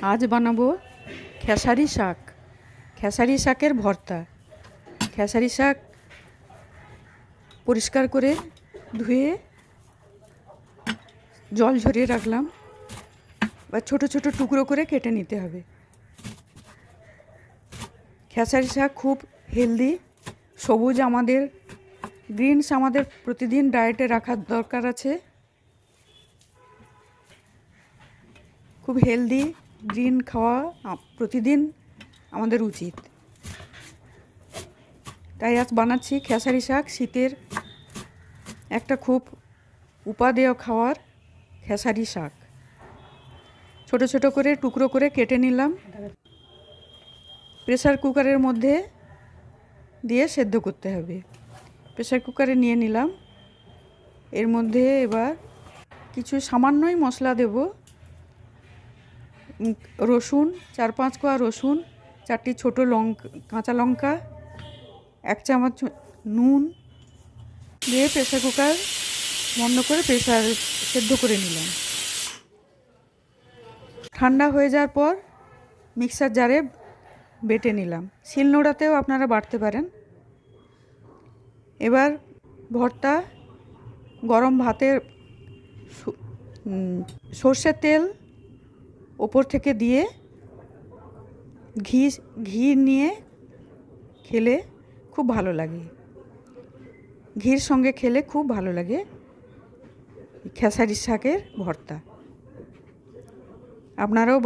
আজ বানাবো খেসারি শাক। খেসারি শাকের ভর্তা। খেসারি শাক পরিষ্কার করে ধুয়ে জল ঝরিয়ে রাখলাম, বা ছোট ছোট টুকরো করে কেটে নিতে হবে। খেসারি শাক খুব হেলদি, সবুজ, আমাদের গ্রিনস আমাদের প্রতিদিন ডায়েটে রাখার দরকার আছে। খুব হেলদি গ্রিন খাওয়া প্রতিদিন আমাদের উচিত। তাই আজ বানাচ্ছি খেসারি শাক, শীতের একটা খুব উপাদেয় খাওয়ার খেসারি শাক। ছোট ছোট করে টুকরো করে কেটে নিলাম, প্রেসার কুকারের মধ্যে দিয়ে সেদ্ধ করতে হবে। প্রেসার কুকারে নিয়ে নিলাম। এর মধ্যে এবার কিছু সামান্যই মশলা দেব। রসুন, 4-5 কোয়া রসুন, 4টি ছোট কাঁচা লঙ্কা, 1 চামচ নুন দিয়ে প্রেসার কুকার বন্ধ করে সেদ্ধ করে নিলাম। ঠান্ডা হয়ে যাওয়ার পর মিক্সার জারে বেটে নিলাম। শিলনোড়াতেও আপনারা বাটতে পারেন। এবার ভর্তা গরম ভাতের সর্ষের তেল ওপর থেকে দিয়ে ঘি নিয়ে খেলে খুব ভালো লাগে। ঘির সঙ্গে খেলে খুব ভালো লাগে খেসারি শাকের ভর্তা। আপনারাও